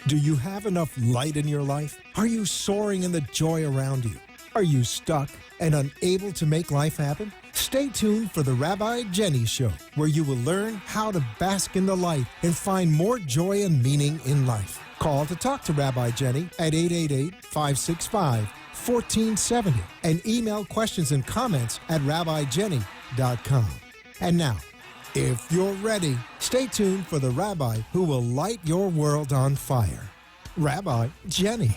Do you have enough light in your life? Are you soaring in the joy around you? Are you stuck and unable to make life happen? Stay tuned for the Rabbi Jenny Show, where you will learn how to bask in the light and find more joy and meaning in life. Call to talk to Rabbi Jenny at 888-565-1470 and email questions and comments at rabbijenny.com. And now, if you're ready, stay tuned for the Rabbi who will light your world on fire, Rabbi Jenny.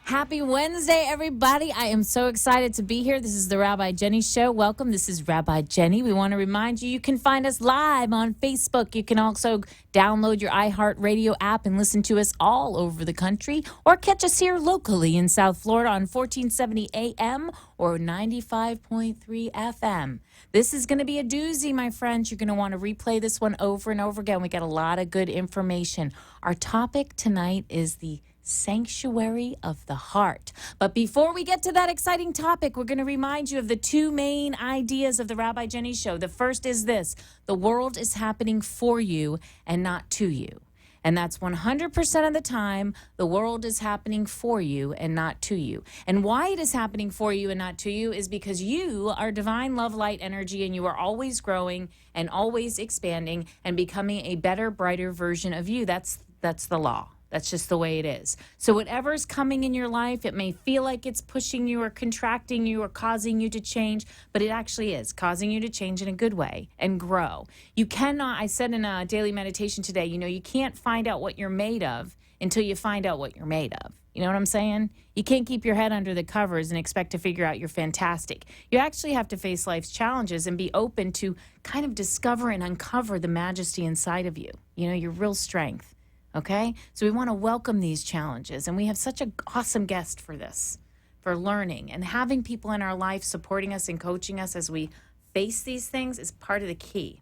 Happy Wednesday, everybody. I am so excited to be here. This is the Rabbi Jenny Show. Welcome. This is Rabbi Jenny. We want to remind you, you can find us live on Facebook. You can also download your iHeartRadio app and listen to us all over the country, or catch us here locally in South Florida on 1470 AM or 95.3 FM. This is going to be a doozy, my friends. You're going to want to replay this one over and over again. We got a lot of good information. Our topic tonight is the sanctuary of the heart. But before we get to that exciting topic, we're going to remind you of the two main ideas of the Rabbi Jenny Show. The first is this: the world is happening for you and not to you. And that's 100% of the time, the world is happening for you and not to you. And why it is happening for you and not to you is because you are divine love, light, energy, and you are always growing and always expanding and becoming a better, brighter version of you. That's the law. That's just the way it is. So whatever's coming in your life, it may feel like it's pushing you or contracting you or causing you to change, but it actually is causing you to change in a good way and grow. You cannot, I said in a daily meditation today, you can't find out what you're made of until you find out what you're made of. You know what I'm saying? You can't keep your head under the covers and expect to figure out you're fantastic. You actually have to face life's challenges and be open to kind of discover and uncover the majesty inside of you, your real strength. Okay, so we want to welcome these challenges, and we have such an awesome guest for this, for learning, and having people in our life supporting us and coaching us as we face these things is part of the key.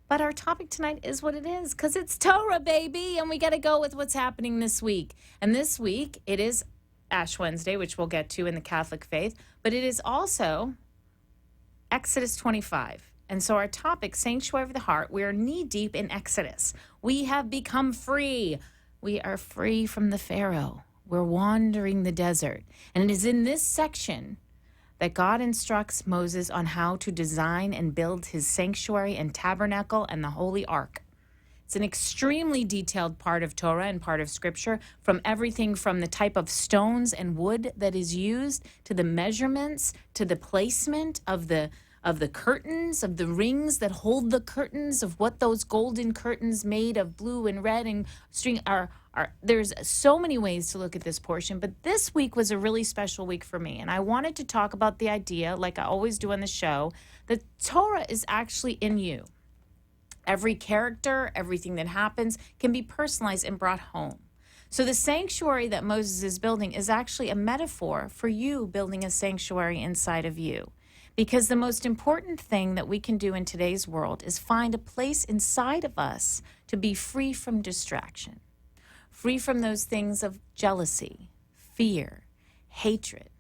But our topic tonight is what it is, because it's Torah, baby, and we got to go with what's happening this week. And this week, it is Ash Wednesday, which we'll get to in the Catholic faith, but it is also Exodus 25. And so our topic, Sanctuary of the Heart, we are knee-deep in Exodus. We have become free. We are free from the Pharaoh. We're wandering the desert. And it is in this section that God instructs Moses on how to design and build his sanctuary and tabernacle and the Holy Ark. It's an extremely detailed part of Torah and part of Scripture, from everything from the type of stones and wood that is used to the measurements to the placement of the curtains, of the rings that hold the curtains, of what those golden curtains made of blue and red and string are. There's so many ways to look at this portion, but this week was a really special week for me. And I wanted to talk about the idea, like I always do on the show, that Torah is actually in you. Every character, everything that happens can be personalized and brought home. So the sanctuary that Moses is building is actually a metaphor for you building a sanctuary inside of you. Because the most important thing that we can do in today's world is find a place inside of us to be free from distraction, free from those things of jealousy, fear, hatred,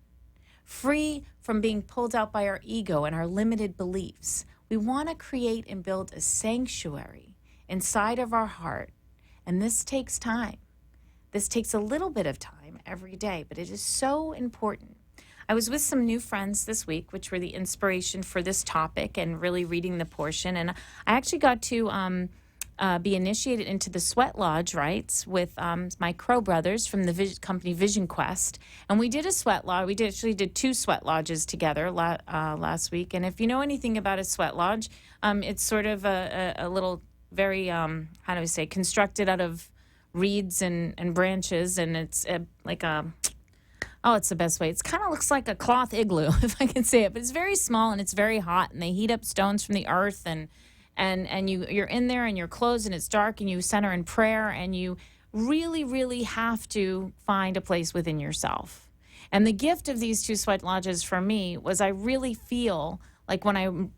free from being pulled out by our ego and our limited beliefs. We want to create and build a sanctuary inside of our heart, and this takes time. This takes a little bit of time every day, but it is so important. I was with some new friends this week, which were the inspiration for this topic and really reading the portion. And I actually got to be initiated into the sweat lodge rites with my Crow brothers from the company Vision Quest. And we did a sweat lodge. We actually did 2 sweat lodges together last week. And if you know anything about a sweat lodge, it's sort of a little very, constructed out of reeds and branches. And it's it's the best way. It kind of looks like a cloth igloo, if I can say it. But it's very small and it's very hot, and they heat up stones from the earth, and you're in there and you're closed and it's dark and you center in prayer, and you really, really have to find a place within yourself. And the gift of these 2 sweat lodges for me was I really feel like when I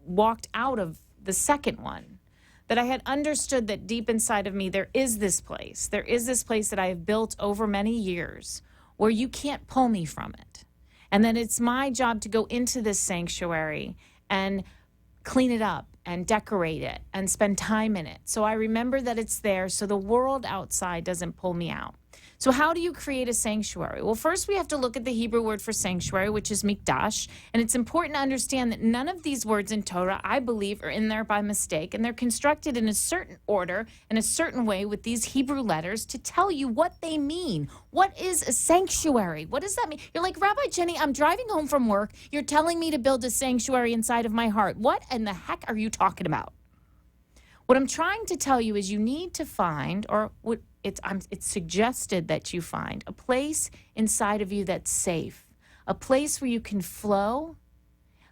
walked out of the second one, that I had understood that deep inside of me there is this place. There is this place that I have built over many years where you can't pull me from it. And then it's my job to go into this sanctuary and clean it up and decorate it and spend time in it. So I remember that it's there so the world outside doesn't pull me out. So how do you create a sanctuary? Well, first we have to look at the Hebrew word for sanctuary, which is mikdash. And it's important to understand that none of these words in Torah, I believe, are in there by mistake. And they're constructed in a certain order, in a certain way with these Hebrew letters to tell you what they mean. What is a sanctuary? What does that mean? You're like, Rabbi Jenny, I'm driving home from work. You're telling me to build a sanctuary inside of my heart. What in the heck are you talking about? What I'm trying to tell you is you need to find, or what it's suggested that you find, a place inside of you that's safe, a place where you can flow,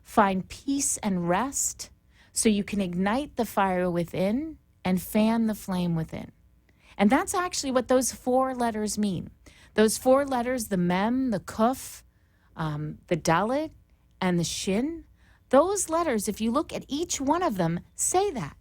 find peace and rest, so you can ignite the fire within and fan the flame within. And that's actually what those 4 letters mean. Those 4 letters, the mem, the kuf, the dalet, and the shin, those letters, if you look at each one of them, say that.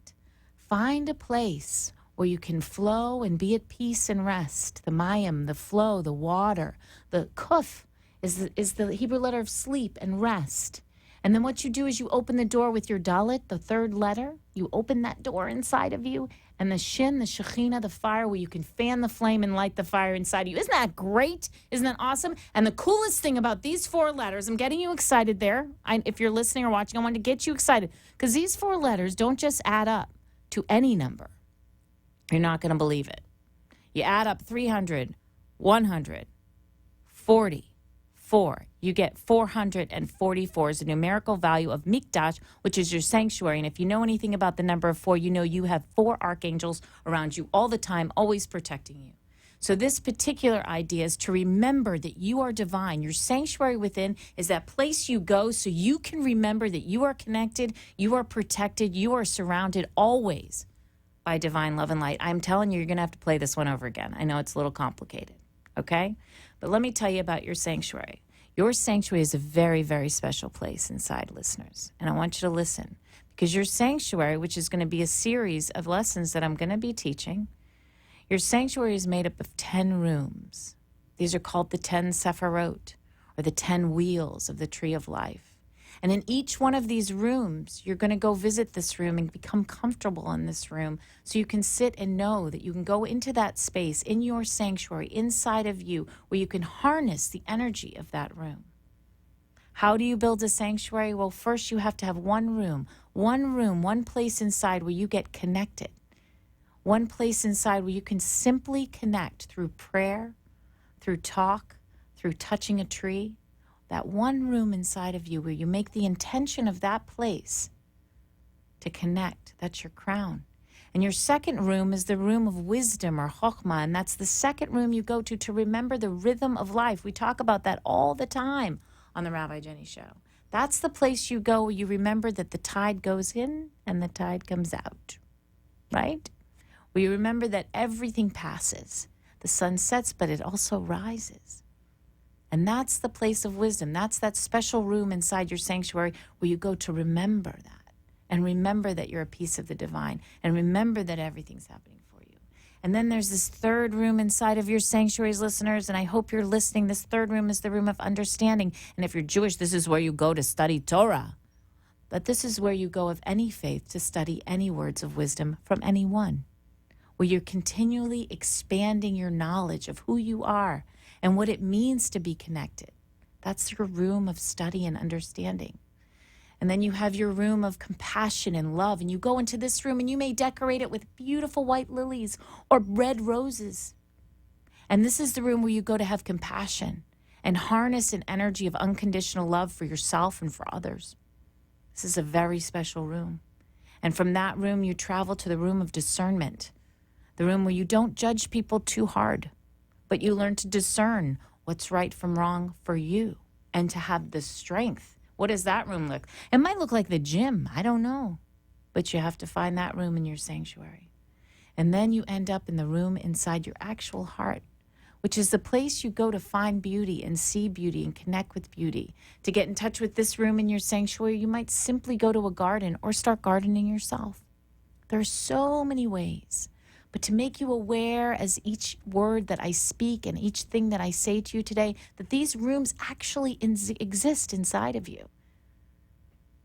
Find a place where you can flow and be at peace and rest. The mayim, the flow, the water. The kuf is the Hebrew letter of sleep and rest. And then what you do is you open the door with your dalet, the 3rd letter. You open that door inside of you. And the shin, the shekhinah, the fire, where you can fan the flame and light the fire inside of you. Isn't that great? Isn't that awesome? And the coolest thing about these 4 letters, I'm getting you excited there. If you're listening or watching, I want to get you excited. Because these 4 letters don't just add up to any number. You're not going to believe it. You add up 300, 100, 44. You get 444 is the numerical value of mikdash, which is your sanctuary. And if you know anything about the number of 4, you know you have 4 archangels around you all the time, always protecting you. So this particular idea is to remember that you are divine. Your sanctuary within is that place you go so you can remember that you are connected, you are protected, you are surrounded always by divine love and light. I'm telling you, you're going to have to play this one over again. I know it's a little complicated, okay? But let me tell you about your sanctuary. Your sanctuary is a very, very special place inside, listeners. And I want you to listen, because your sanctuary, which is going to be a series of lessons that I'm going to be teaching, your sanctuary is made up of 10 rooms. These are called the 10 Sepharot, or the 10 wheels of the tree of life. And in each one of these rooms, you're going to go visit this room and become comfortable in this room so you can sit and know that you can go into that space in your sanctuary inside of you where you can harness the energy of that room. How do you build a sanctuary? Well, first you have to have one place inside where you get connected. One place inside where you can simply connect through prayer, through talk, through touching a tree. That one room inside of you where you make the intention of that place to connect. That's your crown. And your second room is the room of wisdom or chokhmah, and that's the second room you go to remember the rhythm of life. We talk about that all the time on the Rabbi Jenny Show. That's the place you go where you remember that the tide goes in and the tide comes out, right? Where you remember that everything passes. The sun sets, but it also rises. And that's the place of wisdom. That's that special room inside your sanctuary where you go to remember that. And remember that you're a piece of the divine. And remember that everything's happening for you. And then there's this third room inside of your sanctuaries, listeners. And I hope you're listening. This third room is the room of understanding. And if you're Jewish, this is where you go to study Torah. But this is where you go of any faith to study any words of wisdom from anyone. Where you're continually expanding your knowledge of who you are and what it means to be connected. That's your room of study and understanding. And then you have your room of compassion and love. And you go into this room and you may decorate it with beautiful white lilies or red roses. And this is the room where you go to have compassion and harness an energy of unconditional love for yourself and for others. This is a very special room. And from that room, you travel to the room of discernment, the room where you don't judge people too hard, but you learn to discern what's right from wrong for you and to have the strength. What does that room look? It might look like the gym. I don't know. But you have to find that room in your sanctuary. And then you end up in the room inside your actual heart, which is the place you go to find beauty and see beauty and connect with beauty. To get in touch with this room in your sanctuary, you might simply go to a garden or start gardening yourself. There are so many ways. But to make you aware as each word that I speak and each thing that I say to you today, that these rooms actually exist inside of you.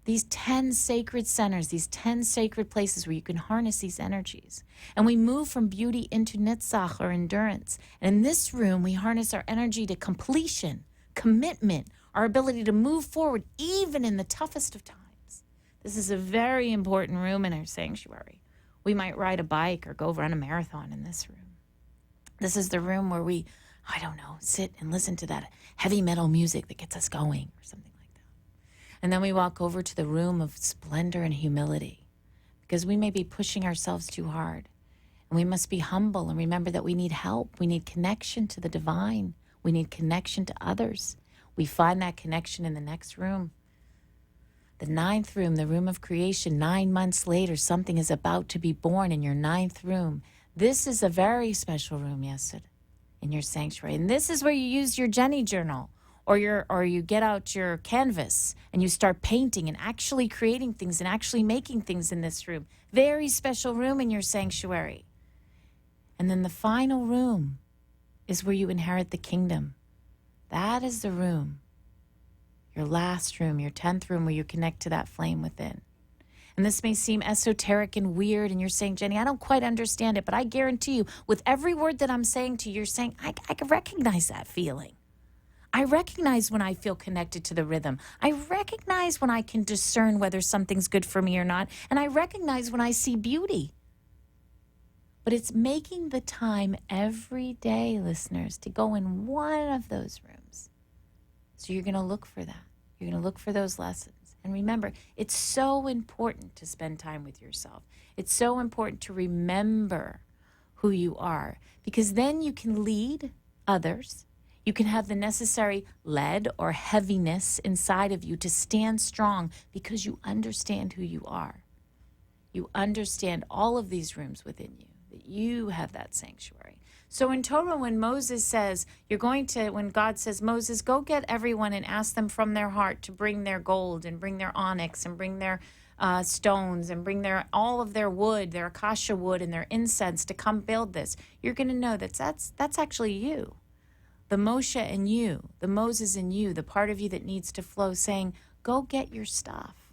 These 10 sacred centers, these 10 sacred places where you can harness these energies. And we move from beauty into nitzach, or endurance. And in this room, we harness our energy to completion, commitment, our ability to move forward even in the toughest of times. This is a very important room in our sanctuary. We might ride a bike or go run a marathon in this room. This is the room where we, sit and listen to that heavy metal music that gets us going or something like that. And then we walk over to the room of splendor and humility, because we may be pushing ourselves too hard. And we must be humble and remember that we need help. We need connection to the divine. We need connection to others. We find that connection in the next room. The 9th room, the room of creation. 9 months later, something is about to be born in your 9th room. This is a very special room, Yesod, in your sanctuary. And this is where you use your Jenny journal, or you get out your canvas and you start painting and actually creating things and actually making things in this room. Very special room in your sanctuary. And then the final room is where you inherit the kingdom. That is the room, your last room, your 10th room, where you connect to that flame within. And this may seem esoteric and weird, and you're saying, Jenny, I don't quite understand it, but I guarantee you, with every word that I'm saying to you, you're saying, I can recognize that feeling. I recognize when I feel connected to the rhythm. I recognize when I can discern whether something's good for me or not, and I recognize when I see beauty. But it's making the time every day, listeners, to go in one of those rooms. So you're going to look for that. You're going to look for those lessons. And remember, it's so important to spend time with yourself. It's so important to remember who you are, because then you can lead others. You can have the necessary lead or heaviness inside of you to stand strong, because you understand who you are. You understand all of these rooms within you, that you have that sanctuary. So in Torah, when Moses says, when God says, Moses, go get everyone and ask them from their heart to bring their gold and bring their onyx and bring their stones and bring all of their wood, their acacia wood and their incense to come build this, you're going to know that's actually you. The Moshe in you, the Moses in you, the part of you that needs to flow, saying, go get your stuff.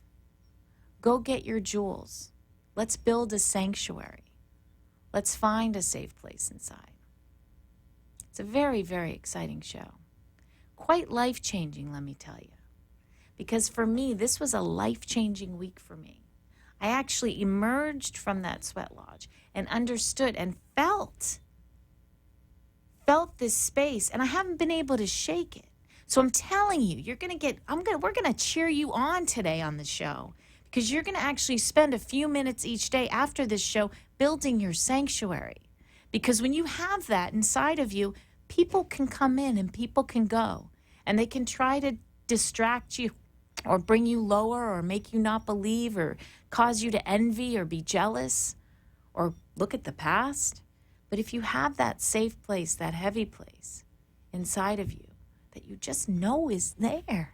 Go get your jewels. Let's build a sanctuary. Let's find a safe place inside. It's a very, very exciting show. Quite life-changing, let me tell you. Because for me, this was a life-changing week for me. I actually emerged from that sweat lodge and understood and felt this space, and I haven't been able to shake it. So I'm telling you, we're gonna cheer you on today on the show, because you're gonna actually spend a few minutes each day after this show building your sanctuary. Because when you have that inside of you, people can come in and people can go, and they can try to distract you or bring you lower or make you not believe or cause you to envy or be jealous or look at the past. But if you have that safe place, that heavy place inside of you that you just know is there,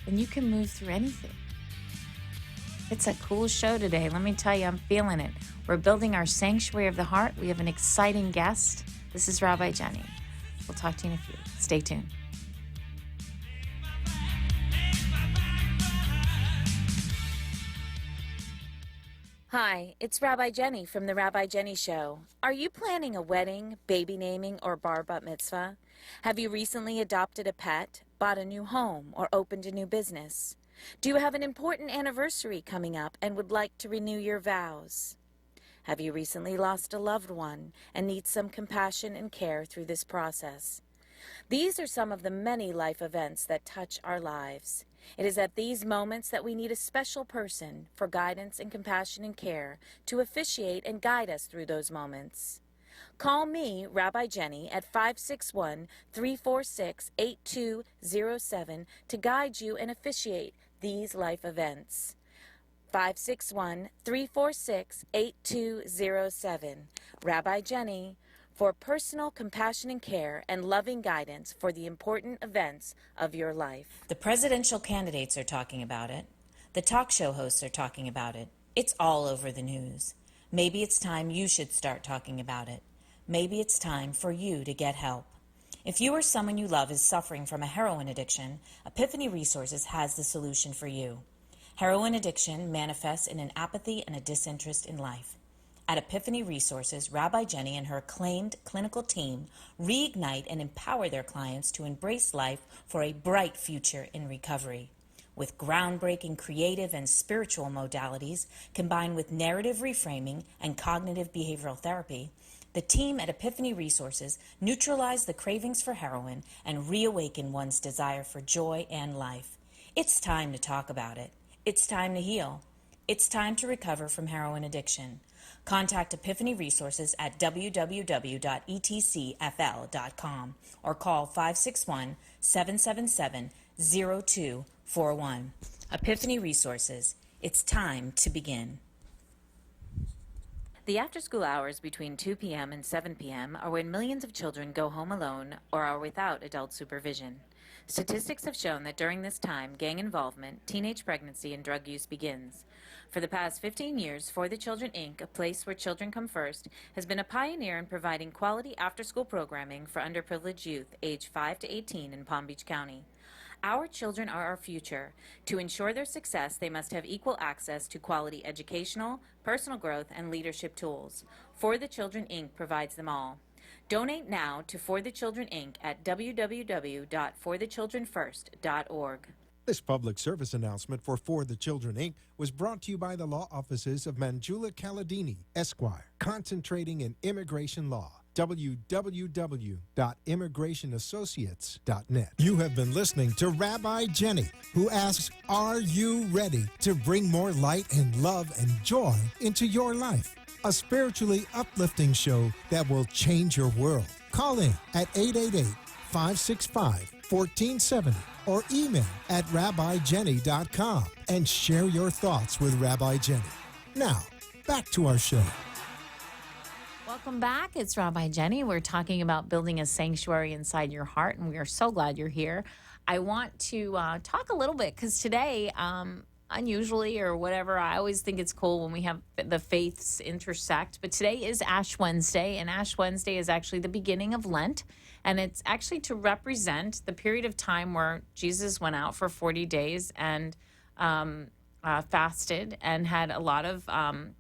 then you can move through anything. It's a cool show today. Let me tell you, I'm feeling it. We're building our sanctuary of the heart. We have an exciting guest. This is Rabbi Jenny. We'll talk to you in a few. Stay tuned. Hi, it's Rabbi Jenny from The Rabbi Jenny Show. Are you planning a wedding, baby naming, or bar bat mitzvah? Have you recently adopted a pet, bought a new home, or opened a new business? Do you have an important anniversary coming up and would like to renew your vows? Have you recently lost a loved one and need some compassion and care through this process? These are some of the many life events that touch our lives. It is at these moments that we need a special person for guidance and compassion and care to officiate and guide us through those moments. Call me, Rabbi Jenny, at 561-346-8207 to guide you and officiate these life events. 561-346-8207. Rabbi Jenny, for personal compassion and care and loving guidance for the important events of your life. The presidential candidates are talking about it. The talk show hosts are talking about it. It's all over the news. Maybe it's time you should start talking about it. Maybe it's time for you to get help. If you or someone you love is suffering from a heroin addiction, Epiphany Resources has the solution for you. Heroin addiction manifests in an apathy and a disinterest in life. At Epiphany Resources, Rabbi Jenny and her acclaimed clinical team reignite and empower their clients to embrace life for a bright future in recovery. With groundbreaking creative and spiritual modalities combined with narrative reframing and cognitive behavioral therapy, the team at Epiphany Resources neutralize the cravings for heroin and reawaken one's desire for joy and life. It's time to talk about it. It's time to heal. It's time to recover from heroin addiction. Contact Epiphany Resources at www.etcfl.com or call 561-777-0241. Epiphany Resources. It's time to begin. The after-school hours between 2 p.m. and 7 p.m. are when millions of children go home alone or are without adult supervision. Statistics have shown that during this time, gang involvement, teenage pregnancy, and drug use begins. For the past 15 years, For the Children, Inc., a place where children come first, has been a pioneer in providing quality after-school programming for underprivileged youth aged 5 to 18 in Palm Beach County. Our children are our future. To ensure their success, they must have equal access to quality educational, personal growth, and leadership tools. For the Children, Inc. provides them all. Donate now to For the Children, Inc. at www.forthechildrenfirst.org. This public service announcement for the Children, Inc. was brought to you by the law offices of Manjula Caladini, Esquire, concentrating in immigration law. www.immigrationassociates.net. You have been listening to Rabbi Jenny, who asks, are you ready to bring more light and love and joy into your life? A spiritually uplifting show that will change your world. Call in at 888-565-1470 or email at rabbijenny.com and share your thoughts with Rabbi Jenny. Now, back to our show. Welcome back. It's Rabbi Jenny. We're talking about building a sanctuary inside your heart, and we are so glad you're here. I want to talk a little bit because today, unusually or whatever, I always think it's cool when we have the faiths intersect. But today is Ash Wednesday, and Ash Wednesday is actually the beginning of Lent. And it's actually to represent the period of time where Jesus went out for 40 days and fasted and had a lot of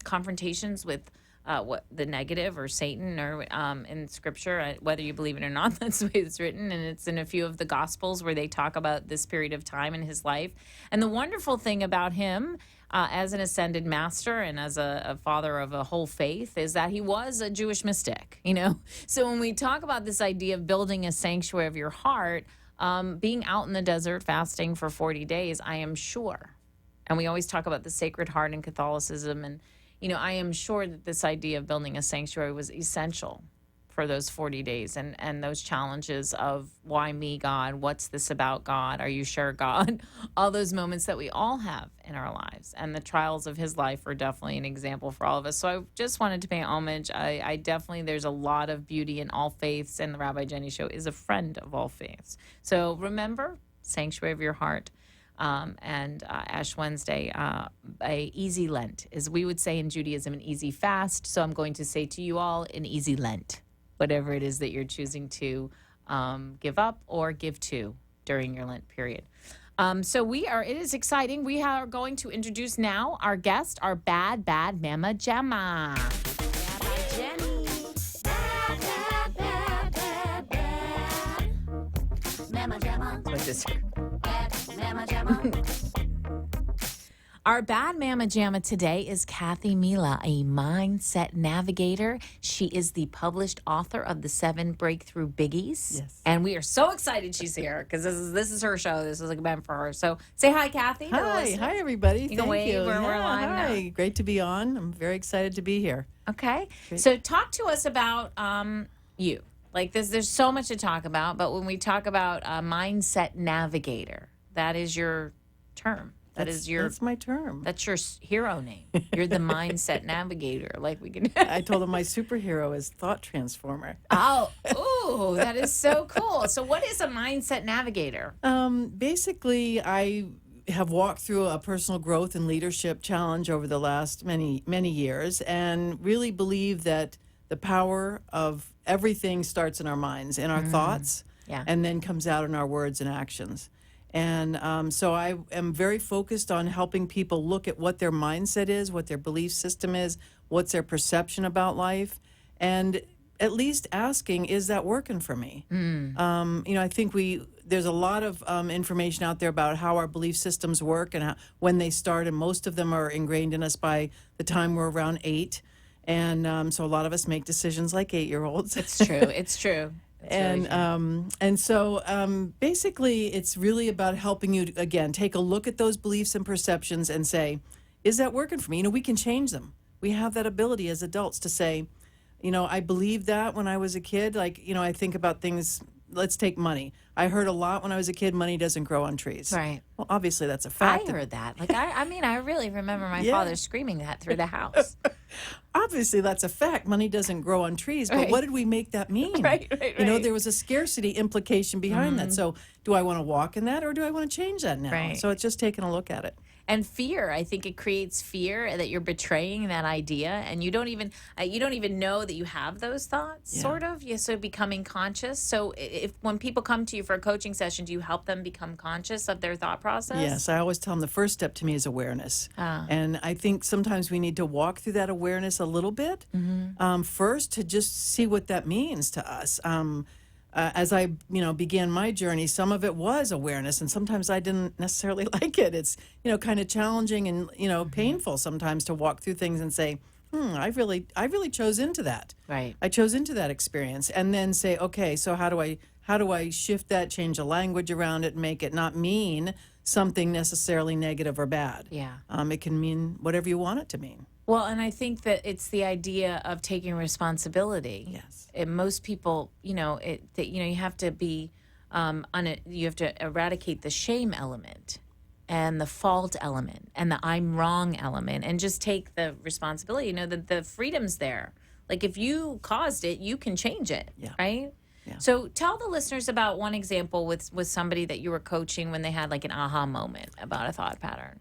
confrontations with what the negative or Satan or in Scripture, whether you believe it or not, that's the way it's written. And it's in a few of the Gospels where they talk about this period of time in his life. And the wonderful thing about him as an ascended master and as a father of a whole faith is that he was a Jewish mystic, you know? So when we talk about this idea of building a sanctuary of your heart, being out in the desert fasting for 40 days, I am sure, and we always talk about the Sacred Heart in Catholicism, and you know, I am sure that this idea of building a sanctuary was essential for those 40 days and those challenges of why me, God? What's this about, God? Are you sure, God? All those moments that we all have in our lives. And the trials of his life are definitely an example for all of us. So I just wanted to pay homage. I definitely, there's a lot of beauty in all faiths, and the Rabbi Jenny Show is a friend of all faiths. So remember, sanctuary of your heart. And Ash Wednesday, a easy Lent, as we would say in Judaism, an easy fast. So I'm going to say to you all, an easy Lent, whatever it is that you're choosing to give up or give to during your Lent period. So it is exciting. We are going to introduce now our guest, our bad Mama Gemma. Rabbi Jenny. Bad. Mama Gemma. What's this here? Mama Jamma. Our bad Mama Jamma today is Kathy Mila, a mindset navigator. She is the published author of the 7 Breakthrough Biggies. Yes. And we are so excited she's here because this is her show. This is like meant for her. So say hi, Kathy. Hi, everybody. You can wave. We're live hi. now. Great to be on. I'm very excited to be here. Okay. Great. So talk to us about you. Like there's so much to talk about, but when we talk about a mindset navigator, that is your term. That's my term. That's your hero name. You're the mindset navigator. Like we can. I told him my superhero is Thought Transformer. Oh, that is so cool. So what is a mindset navigator? Basically, I have walked through a personal growth and leadership challenge over the last many years, and really believe that the power of everything starts in our minds, in our thoughts. Yeah. and then comes out in our words and actions. And so I am very focused on helping people look at what their mindset is, what their belief system is, what's their perception about life, and at least asking, is that working for me? I think there's a lot of information out there about how our belief systems work and when they start, and most of them are ingrained in us by the time we're around 8. And so a lot of us make decisions like 8-year-olds. It's true. It's true. It's really true. So basically, it's really about helping you, again, take a look at those beliefs and perceptions and say, is that working for me? We can change them. We have that ability as adults to say, I believed that when I was a kid. I think about things. Let's take money. I heard a lot when I was a kid, money doesn't grow on trees. Right. Well, obviously, that's a fact. I heard that. I really remember my father screaming that through the house. Obviously, that's a fact. Money doesn't grow on trees. But Right. what did we make that mean? Right. There was a scarcity implication behind that. So do I want to walk in that, or do I want to change that now? Right. So it's just taking a look at it. And fear, I think it creates fear that you're betraying that idea, and you don't even know that you have those thoughts. Sort of. So becoming conscious. So if when people come to you for a coaching session, do you help them become conscious of their thought process? Yes, I always tell them the first step to me is awareness. And I think sometimes we need to walk through that awareness a little bit first to just see what that means to us. As I, began my journey, some of it was awareness, and sometimes I didn't necessarily like it. It's, kind of challenging and, painful sometimes to walk through things and say, I really chose into that. Right. I chose into that experience, and then say, okay, so how do I shift that, change the language around it, and make it not mean something necessarily negative or bad? Yeah. It can mean whatever you want it to mean. Well, and I think that it's the idea of taking responsibility. Yes. And most people, you have to be, you have to eradicate the shame element and the fault element and the I'm wrong element, and just take the responsibility. The freedom's there. Like, if you caused it, you can change it. Yeah. Right. Yeah. So tell the listeners about one example with somebody that you were coaching when they had like an aha moment about a thought pattern.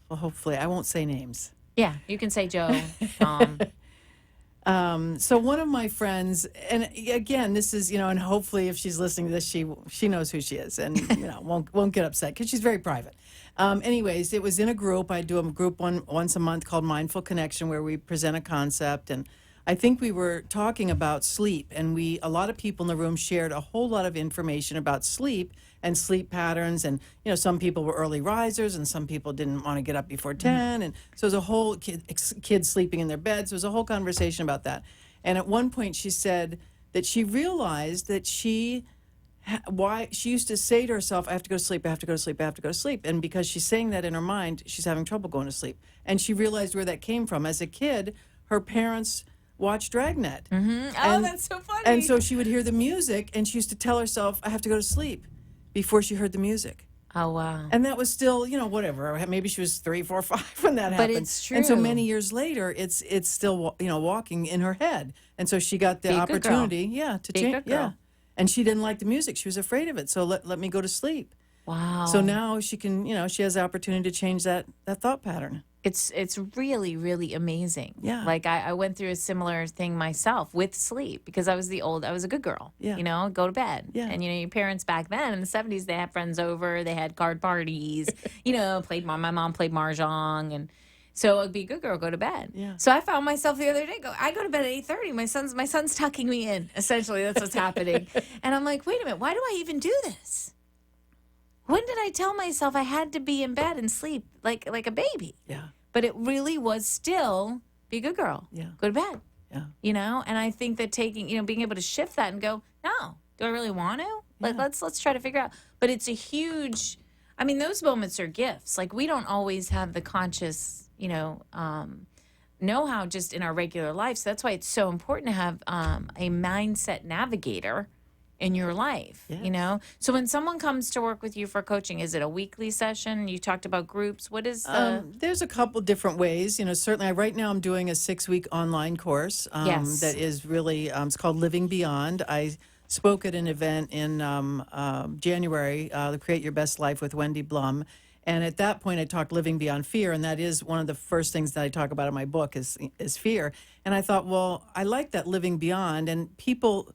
Well, hopefully, I won't say names. Yeah, you can say Joe, Tom. So one of my friends, and again, this is, and hopefully if she's listening to this, she knows who she is, and, won't get upset because she's very private. Anyways, it was in a group. I do a group once a month called Mindful Connection, where we present a concept, and I think we were talking about sleep, and a lot of people in the room shared a whole lot of information about sleep and sleep patterns. And, some people were early risers, and some people didn't want to get up before 10. And so there's a whole kids sleeping in their beds. There was a whole conversation about that. And at one point she said that she realized that why she used to say to herself, I have to go to sleep, I have to go to sleep, I have to go to sleep. And because she's saying that in her mind, she's having trouble going to sleep. And she realized where that came from. As a kid, her parents watched Dragnet. That's so funny. And so she would hear the music, and she used to tell herself, I have to go to sleep, before she heard the music. Oh, wow. And that was still, whatever. Maybe she was 3, 4, 5 when that happened. But it's true. And so many years later, it's still, walking in her head. And so she got the opportunity, to change. Yeah. And she didn't like the music. She was afraid of it. So let me go to sleep. Wow. So now she can, she has the opportunity to change that thought pattern. It's really, really amazing. Yeah. Like I went through a similar thing myself with sleep, because I was a good girl. Yeah. Go to bed. Yeah. And your parents back then in the 70s, they had friends over, they had card parties, my mom played mahjong, and so I'd be a good girl, go to bed. Yeah. So I found myself the other day, I go to bed at 8:30. My son's tucking me in. Essentially, that's what's happening. And I'm like, wait a minute, why do I even do this? When did I tell myself I had to be in bed and sleep like a baby? Yeah. But it really was still be a good girl. Yeah. Go to bed. Yeah. And I think that being able to shift that and go, no, do I really want to? Like, let's try to figure out. But it's a huge, those moments are gifts. Like, we don't always have the conscious, know-how just in our regular life. So that's why it's so important to have a mindset navigator in your life, Yes. So when someone comes to work with you for coaching, is it a weekly session? You talked about groups. What is there's a couple different ways. Certainly right now I'm doing a 6-week online course Yes. that is really, it's called Living Beyond. I spoke at an event in January, the Create Your Best Life with Wendy Blum. And at that point, I talked living beyond fear, and that is one of the first things that I talk about in my book is fear. And I thought, well, I like that living beyond, and people,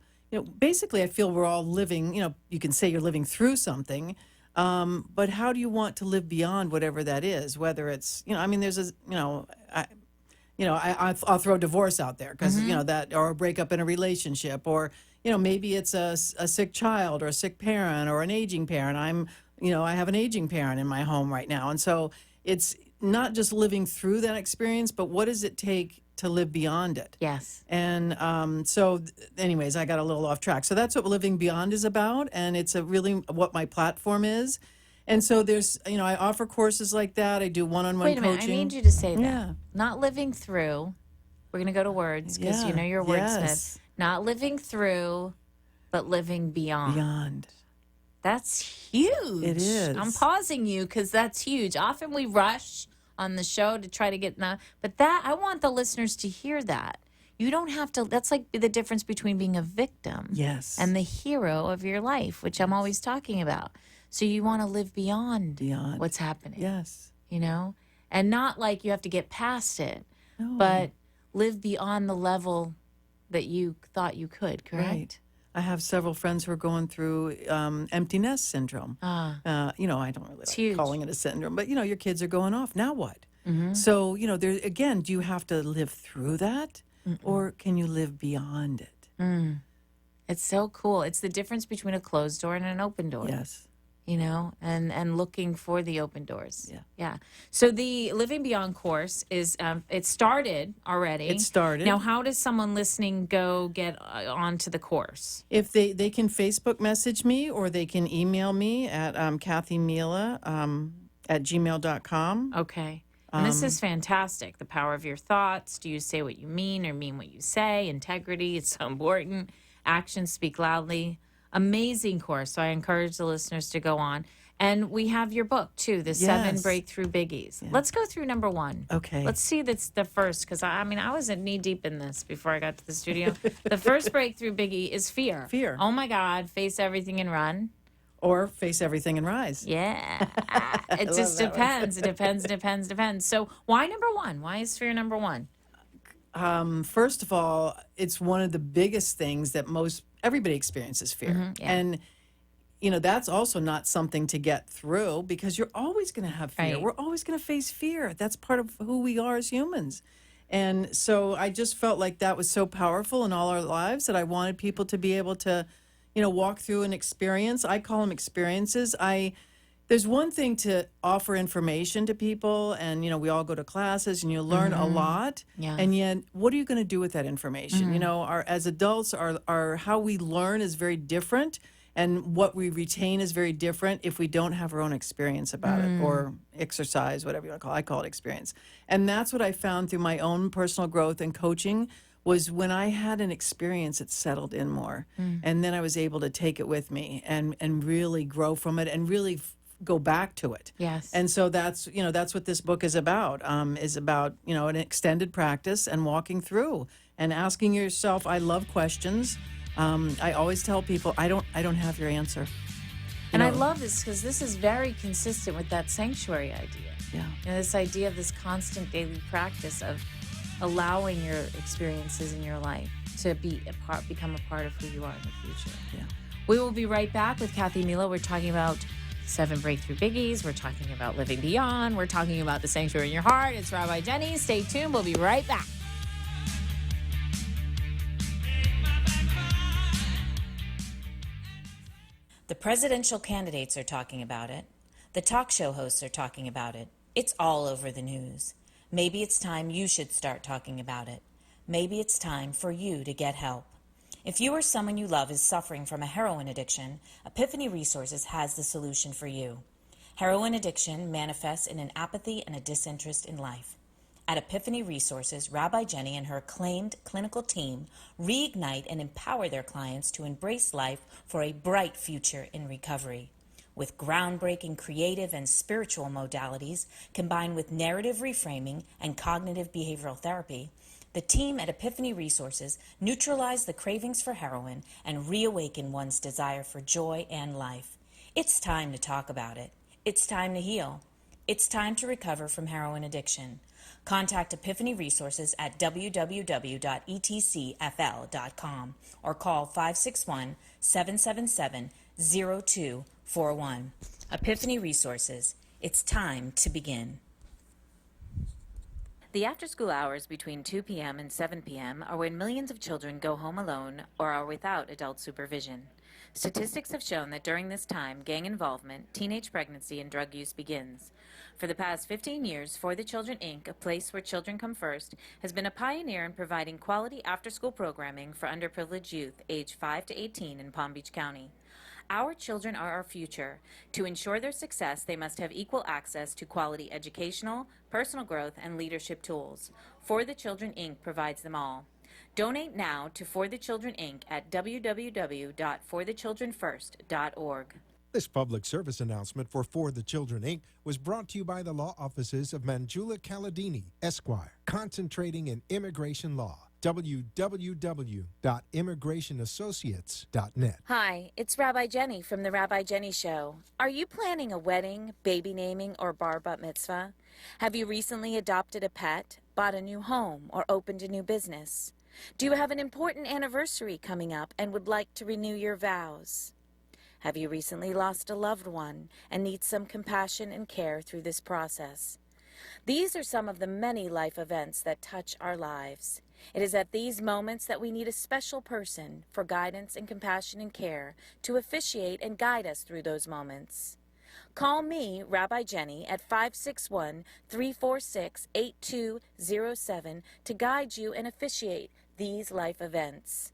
basically I feel we're all living, you can say you're living through something, but how do you want to live beyond whatever that is? Whether it's, there's I'll throw divorce out there because, that, or a breakup in a relationship, or, maybe it's a sick child or a sick parent or an aging parent. I have an aging parent in my home right now. And so it's not just living through that experience, but what does it take to live beyond it? Yes. And anyways, I got a little off track. So that's what Living Beyond is about. And it's really what my platform is. And so there's, I offer courses like that. I do one-on-one Wait a minute. coaching. I need you to say that. Yeah. Not living through. We're going to go to words because you know your wordsmith. Yes. Not living through, but living beyond. Beyond. That's huge. It is. I'm pausing you because that's huge. Often we rush on the show to try to get but that I want the listeners to hear that. You don't have to. That's like the difference between being a victim, Yes, and the hero of your life, which I'm always talking about. So you want to live beyond what's happening. Yes, and not like you have to get past it, but live beyond the level that you thought you could. Correct. Right. I have several friends who are going through empty nest syndrome. I don't really like calling it a syndrome, but your kids are going off. Now what? Mm-hmm. So there again, do you have to live through that, or can you live beyond it? It's so cool. It's the difference between a closed door and an open door. Yes. And looking for the open doors. Yeah. So the Living Beyond course is, it started already. It started. Now, how does someone listening go get onto the course? If they can Facebook message me, or they can email me at kathymila at gmail.com. Okay. And this is fantastic. The power of your thoughts. Do you say what you mean or mean what you say? Integrity. It's so important. Actions speak loudly. Amazing course. So I encourage the listeners to go on. And we have your book, too, the 7 Breakthrough Biggies. Yeah. Let's go through number 1. Okay. Let's see that's the first, because I was knee-deep in this before I got to the studio. The first breakthrough biggie is fear. Fear. Oh, my God. Face everything and run. Or face everything and rise. Yeah. It just depends. It depends. So why number 1? Why is fear number 1? First of all, it's one of the biggest things that everybody experiences fear. Mm-hmm, yeah. And, that's also not something to get through, because you're always going to have fear. Right. We're always going to face fear. That's part of who we are as humans. And so I just felt like that was so powerful in all our lives that I wanted people to be able to, walk through an experience. I call them experiences. There's one thing to offer information to people, and, we all go to classes and you learn a lot. Yeah. And yet, what are you going to do with that information? As adults, our how we learn is very different, and what we retain is very different if we don't have our own experience about it, or exercise, whatever you want to call it. I call it experience. And that's what I found through my own personal growth and coaching, was when I had an experience, it settled in more. And then I was able to take it with me and really grow from it and really go back to it. Yes. And so that's what this book is about, an extended practice and walking through and asking yourself. I love questions. I always tell people, I don't have your answer. And I love this because this is very consistent with that sanctuary idea. Yeah. And this idea of this constant daily practice of allowing your experiences in your life to become a part of who you are in the future. Yeah. We will be right back with Kathy Mila. We're talking about 7 breakthrough biggies. We're talking about living beyond. We're talking about the sanctuary in your heart. It's Rabbi Jenny. Stay tuned. We'll be right back. The presidential candidates are talking about it. The talk show hosts are talking about it. It's all over the news. Maybe it's time you should start talking about it. Maybe it's time for you to get help. If you or someone you love is suffering from a heroin addiction, Epiphany Resources has the solution for you. Heroin addiction manifests in an apathy and a disinterest in life. At Epiphany Resources, Rabbi Jenny and her acclaimed clinical team reignite and empower their clients to embrace life for a bright future in recovery. With groundbreaking creative and spiritual modalities combined with narrative reframing and cognitive behavioral therapy, the team at Epiphany Resources neutralize the cravings for heroin and reawaken one's desire for joy and life. It's time to talk about it. It's time to heal. It's time to recover from heroin addiction. Contact Epiphany Resources at www.etcfl.com or call 561-777-0241. Epiphany Resources. It's time to begin. The after-school hours between 2 p.m. and 7 p.m. are when millions of children go home alone or are without adult supervision. Statistics have shown that during this time, gang involvement, teenage pregnancy, and drug use begins. For the past 15 years, For the Children, Inc., a place where children come first, has been a pioneer in providing quality after-school programming for underprivileged youth aged 5 to 18 in Palm Beach County. Our children are our future. To ensure their success, they must have equal access to quality educational, personal growth, and leadership tools. For the Children, Inc. provides them all. Donate now to For the Children, Inc. at www.forthechildrenfirst.org. This public service announcement for the Children, Inc. was brought to you by the law offices of Manjula Caladini, Esquire, concentrating in immigration law. www.immigrationassociates.net. Hi, it's Rabbi Jenny from The Rabbi Jenny Show. Are you planning a wedding, baby naming, or bar bat mitzvah? Have you recently adopted a pet, bought a new home, or opened a new business? Do you have an important anniversary coming up and would like to renew your vows? Have you recently lost a loved one and need some compassion and care through this process? These are some of the many life events that touch our lives. It is at these moments that we need a special person for guidance and compassion and care to officiate and guide us through those moments. Call me, Rabbi Jenny, at 561-346-8207 to guide you and officiate these life events.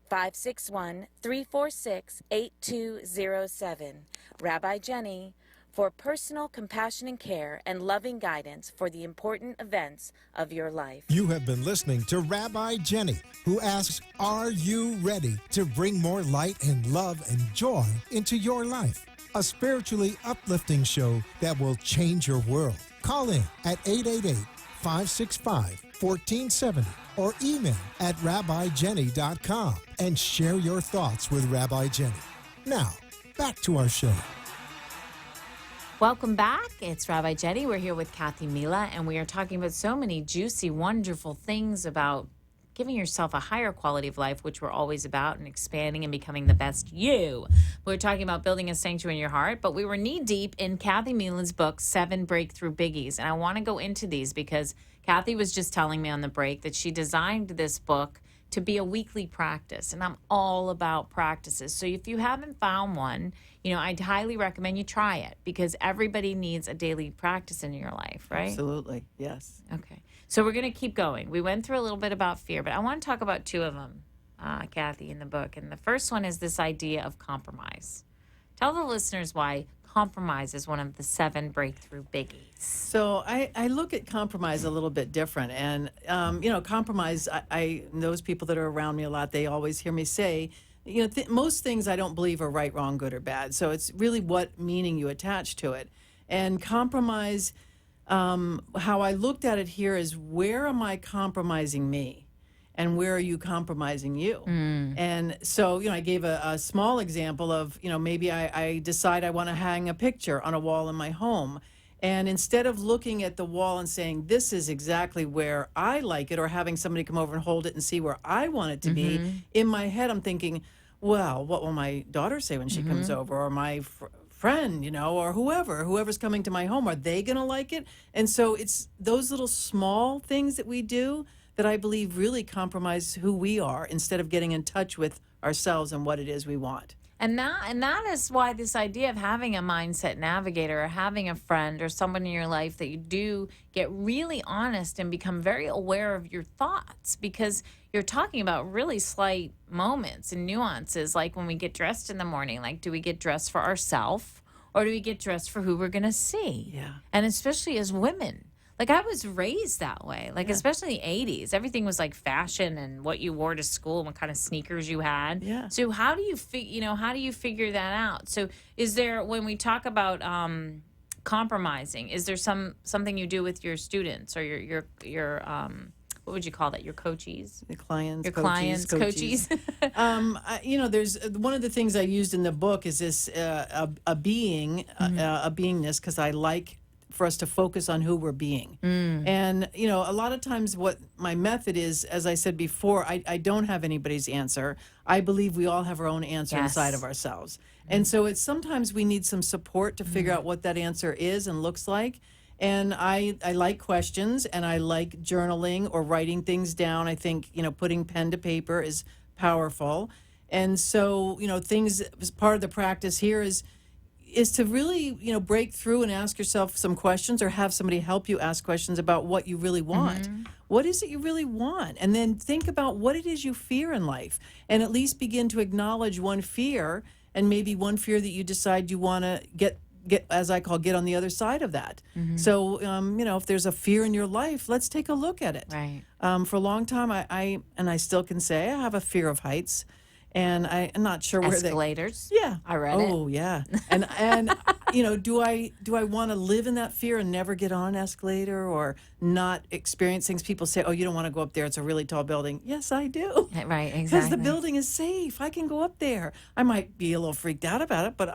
561-346-8207. Rabbi Jenny, for personal compassion and care and loving guidance for the important events of your life. You have been listening to Rabbi Jenny, who asks, are you ready to bring more light and love and joy into your life? A spiritually uplifting show that will change your world. Call in at 888-565-1470 or email at rabbijenny.com and share your thoughts with Rabbi Jenny. Now, back to our show. Welcome back. It's Rabbi Jenny. We're here with Kathy Mila, and we are talking about so many juicy, wonderful things about giving yourself a higher quality of life, which we're always about, and expanding and becoming the best you. We're talking about building a sanctuary in your heart, but we were knee-deep in Kathy Mila's book, 7 Breakthrough Biggies, and I want to go into these because Kathy was just telling me on the break that she designed this book to be a weekly practice, and I'm all about practices. So if you haven't found one, I'd highly recommend you try it because everybody needs a daily practice in your life, right? Absolutely, yes. Okay. So we're going to keep going. We went through a little bit about fear, but I want to talk about 2 of them, Kathy, in the book. And the first one is this idea of compromise. Tell the listeners why compromise is one of the 7 breakthrough biggies. So I look at compromise a little bit different. And, compromise, I those people that are around me a lot, they always hear me say, most things I don't believe are right, wrong, good, or bad. So it's really what meaning you attach to it. And compromise, how I looked at it here is, where am I compromising me? And where are you compromising you? And so, I gave a small example of, maybe I decide I want to hang a picture on a wall in my home. And instead of looking at the wall and saying, this is exactly where I like it, or having somebody come over and hold it and see where I want it to be, in my head I'm thinking, well, what will my daughter say when she comes over, or my friend, or whoever's coming to my home, are they going to like it? And so it's those little small things that we do that I believe really compromise who we are, instead of getting in touch with ourselves and what it is we want. And that is why this idea of having a mindset navigator, or having a friend or someone in your life that you do get really honest and become very aware of your thoughts, because you're talking about really slight moments and nuances, like when we get dressed in the morning, like, do we get dressed for ourselves or do we get dressed for who we're going to see? Yeah. And especially as women. Like, I was raised that way, especially in the 80s. Everything was like fashion and what you wore to school and what kind of sneakers you had. Yeah. So how do you figure that out? So is there, when we talk about compromising, is there something you do with your students or your what would you call that? Your coachees? The clients, your coaches, clients, coachees. There's one of the things I used in the book is this a beingness, because I like for us to focus on who we're being. And, you know, a lot of times what my method is, as I said before, I don't have anybody's answer. I believe we all have our own answer inside of ourselves. And so it's sometimes we need some support to figure out what that answer is and looks like. And I like questions, and I like journaling or writing things down. I think, you know, putting pen to paper is powerful. And so, you know, things as part of the practice here is to really, you know, break through and ask yourself some questions, or have somebody help you ask questions about what you really want. What is it you really want? And then think about what it is you fear in life, and at least begin to acknowledge one fear, and maybe one fear that you decide you want to get, as I call, get on the other side of that. So, you know, if there's a fear in your life, let's take a look at it. Right. For a long time, I still can say I have a fear of heights. And I'm not sure where Escalators. Yeah, I read it. Oh, yeah. And you know, do I want to live in that fear and never get on an escalator, or not experience things? People say, "Oh, you don't want to go up there. It's a really tall building." Yes, I do. Right, exactly. Because the building is safe. I can go up there. I might be a little freaked out about it, but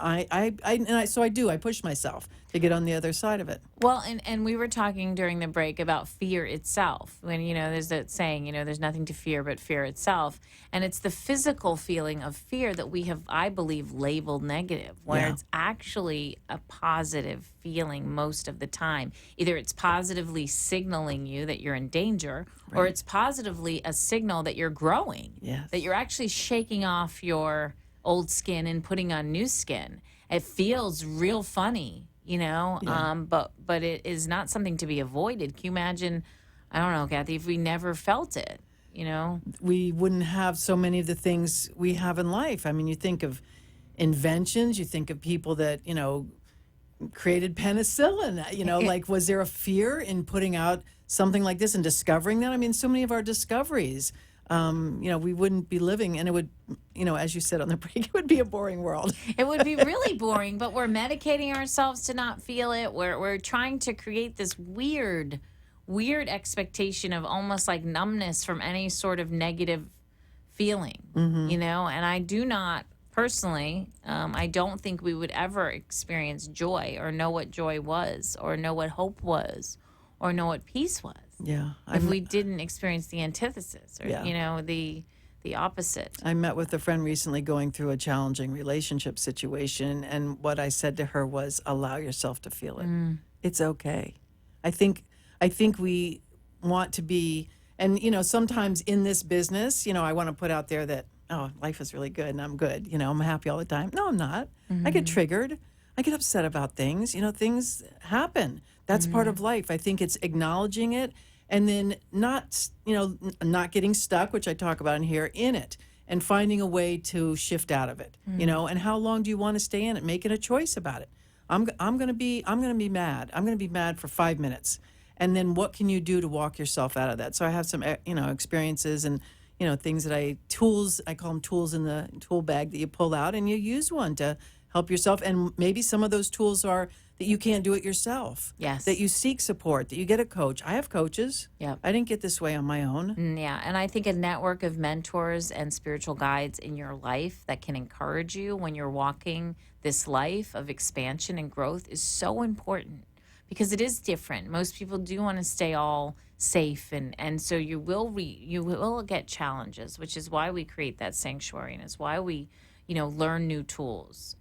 so I do. I push myself to get on the other side of it. Well, and we were talking during the break about fear itself. When, you know, there's that saying, you know, there's nothing to fear but fear itself. And it's the physical feeling of fear that we have, I believe, labeled negative, where it's actually a positive feeling most of the time. Either it's positively signaling you that you're in danger, or it's positively a signal that you're growing, that you're actually shaking off your old skin and putting on new skin. It feels real funny, you know, but it is not something to be avoided. Can you imagine, I don't know, Kathy, if we never felt it, you know? We wouldn't have so many of the things we have in life. I mean, you think of inventions, you think of people that, you know, created penicillin, you know, like, was there a fear in putting out something like this and discovering that? I mean, so many of our discoveries, you know, we wouldn't be living, and it would, you know, as you said on the break, it would be a boring world. It would be really boring, but we're medicating ourselves to not feel it. We're trying to create this weird expectation of almost like numbness from any sort of negative feeling, you know, and I do not personally, I don't think we would ever experience joy, or know what joy was, or know what hope was, or know what peace was. Yeah. If we didn't experience the antithesis, or, you know, the opposite. I met with a friend recently going through a challenging relationship situation, and what I said to her was, allow yourself to feel it. It's okay. I think we want to be, and, you know, sometimes in this business, you know, I want to put out there that, oh, life is really good and I'm good. You know, I'm happy all the time. No, I'm not. I get triggered. I get upset about things. You know, things happen. That's part of life. I think it's acknowledging it, and then not getting stuck, which I talk about in here, in it, and finding a way to shift out of it. You know, and how long do you want to stay in it? Making a choice about it. I'm going to be mad. I'm going to be mad for 5 minutes. And then what can you do to walk yourself out of that? So I have some, you know, experiences and, you know, things that I call them tools in the tool bag that you pull out, and you use one to help yourself. And maybe some of those tools are that you can't do it yourself. Yes. That you seek support, that you get a coach. I have coaches. Yep. I didn't get this way on my own. Yeah, and I think a network of mentors and spiritual guides in your life that can encourage you when you're walking this life of expansion and growth is so important, because it is different. Most people do want to stay all safe, and so you will get challenges, which is why we create that sanctuary, and it's why we, you know, learn new tools,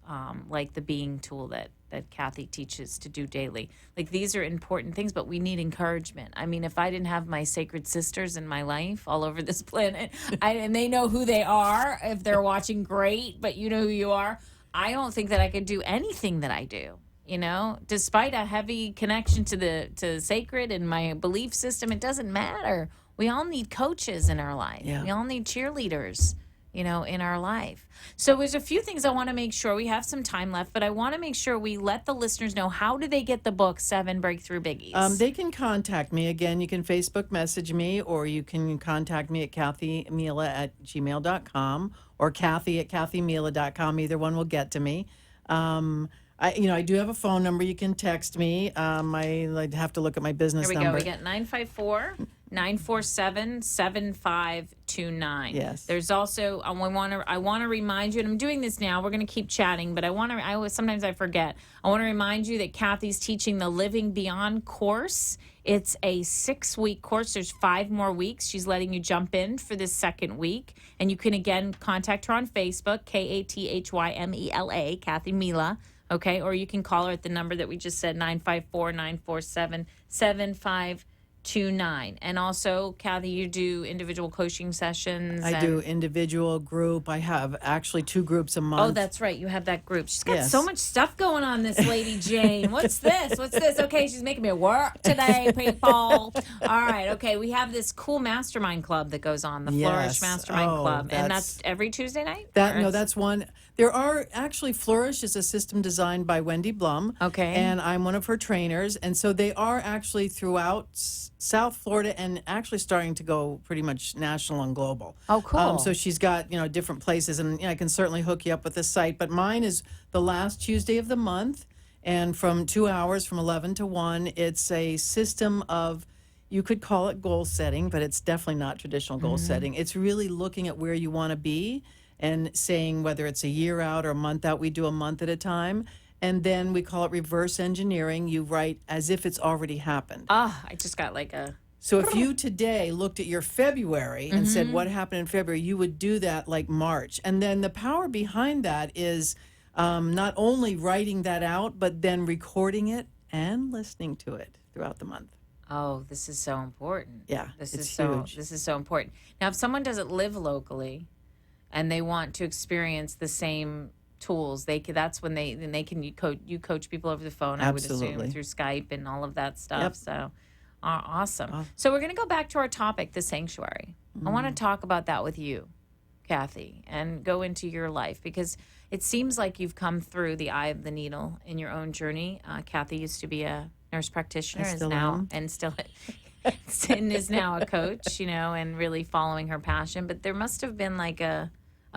like the being tool that Kathy teaches to do daily. Like, these are important things, but we need encouragement. I mean, if I didn't have my sacred sisters in my life all over this planet, and they know who they are, if they're watching, great, but you know who you are, I don't think that I could do anything that I do. You know, despite a heavy connection to sacred and my belief system, it doesn't matter. We all need coaches in our life. Yeah. We all need cheerleaders, you know, in our life. So there's a few things I want to make sure. We have some time left, but I want to make sure we let the listeners know, how do they get the book, 7 Breakthrough Biggies? They can contact me. Again, you can Facebook message me, or you can contact me at kathymila@gmail.com or kathy@kathymila.com. Either one will get to me. I do have a phone number. You can text me. I'd have to look at my business Here we number. go. We got 954. 947-7529. Yes. There's also I want to remind you, and I'm doing this now. We're going to keep chatting, but sometimes I forget. I want to remind you that Kathy's teaching the Living Beyond course. It's a 6-week course. There's 5 more weeks. She's letting you jump in for this second week, and you can again contact her on Facebook, KATHYMELA, Kathy Mila. Okay, or you can call her at the number that we just said, 954-947-7529. And also, Kathy, you do individual coaching sessions. I do individual, group. I have actually 2 groups a month. Oh, that's right. You have that group. She's got Yes. so much stuff going on, this lady Jane. What's this? What's this? Okay, she's making me work today, people. All right, okay. We have this cool mastermind club that goes on, the Flourish Yes. Mastermind Oh, Club. And that's every Tuesday night? That's one. There are actually, Flourish is a system designed by Wendy Blum. Okay. And I'm one of her trainers. And so they are actually throughout South Florida and actually starting to go pretty much national and global. Oh, cool. So she's got, different places, and I can certainly hook you up with the site. But mine is the last Tuesday of the month, and from 2 hours, from 11 to 1, it's a system of, you could call it goal setting, but it's definitely not traditional goal setting. It's really looking at where you want to be and saying whether it's a year out or a month out. We do a month at a time. And then we call it reverse engineering. You write as if it's already happened. I just got like a... So if you today looked at your February and said what happened in February, you would do that like March. And then the power behind that is not only writing that out, but then recording it and listening to it throughout the month. Oh, this is so important. Yeah, This it's is so huge. this is so important. Now, if someone doesn't live locally and they want to experience the same tools, that's when they can you coach people over the phone, I would Absolutely. assume, through Skype and all of that stuff. Yep. So awesome. So we're going to go back to our topic, the sanctuary. I want to talk about that with you, Kathy, and go into your life, because it seems like you've come through the eye of the needle in your own journey. Kathy used to be a nurse practitioner, I is still now am. and still and is now a coach, and really following her passion. But there must have been like a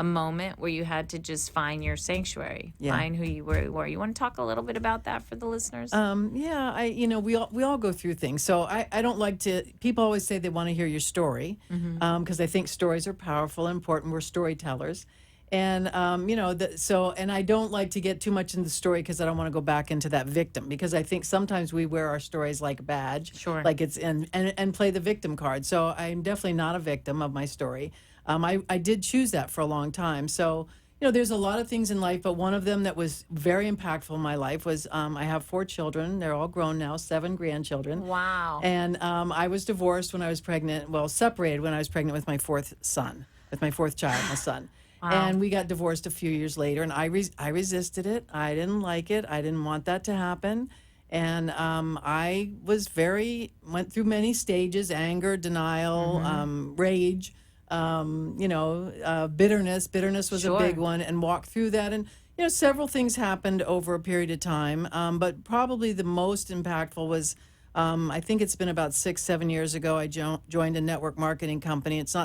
moment where you had to just find your sanctuary, find who you were. You want to talk a little bit about that for the listeners? We all go through things. So I don't like to, people always say they want to hear your story, because I think stories are powerful and important. We're storytellers. And, and I don't like to get too much into the story, because I don't want to go back into that victim, because I think sometimes we wear our stories like a badge, Sure. like it's and play the victim card. So I'm definitely not a victim of my story. I did choose that for a long time. So, there's a lot of things in life, but one of them that was very impactful in my life was I have 4 children. They're all grown now, 7 grandchildren. Wow. And I was divorced when I was pregnant, separated when I was pregnant with my 4th son, with my 4th child, my son. Wow. And we got divorced a few years later, and I resisted it. I didn't like it. I didn't want that to happen. And I went through many stages: anger, denial, rage, bitterness. Bitterness was Sure. a big one, and walked through that. And, several things happened over a period of time. But probably the most impactful was, I think it's been about 6-7 years ago, I joined a network marketing company. It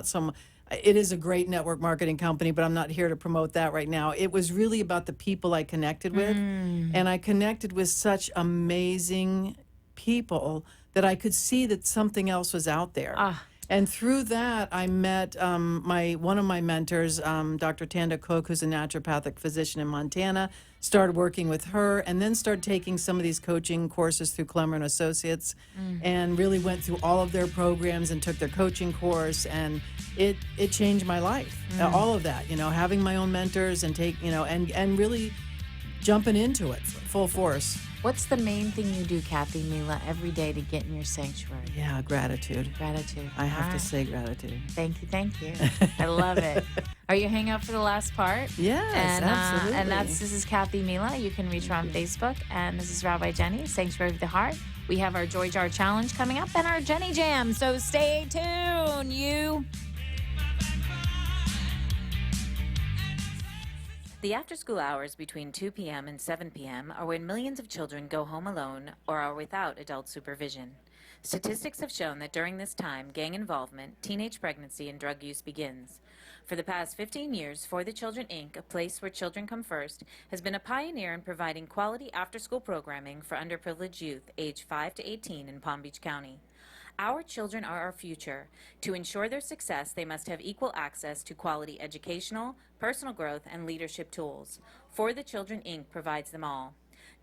is a great network marketing company, but I'm not here to promote that right now. It was really about the people I connected with. And I connected with such amazing people that I could see that something else was out there. And through that, I met one of my mentors, Dr. Tanda Cook, who's a naturopathic physician in Montana. Started working with her, and then started taking some of these coaching courses through Clemmer and Associates, and really went through all of their programs and took their coaching course, and it changed my life. All of that, having my own mentors and and really jumping into it full force. What's the main thing you do, Kathy Mila, every day to get in your sanctuary? Yeah, gratitude. Gratitude. I have All to right. say gratitude. Thank you. I love it. Are you hanging out for the last part? Yes, absolutely. And this is Kathy Mila. You can reach her on Facebook. And this is Rabbi Jenny, Sanctuary of the Heart. We have our Joy Jar Challenge coming up and our Jenny Jam. So stay tuned, you. The after-school hours between 2 p.m. and 7 p.m. are when millions of children go home alone or are without adult supervision. Statistics have shown that during this time, gang involvement, teenage pregnancy, and drug use begins. For the past 15 years, For the Children, Inc., a place where children come first, has been a pioneer in providing quality after-school programming for underprivileged youth aged 5 to 18 in Palm Beach County. Our children are our future. To ensure their success, they must have equal access to quality educational, personal growth, and leadership tools. For the Children, Inc. provides them all.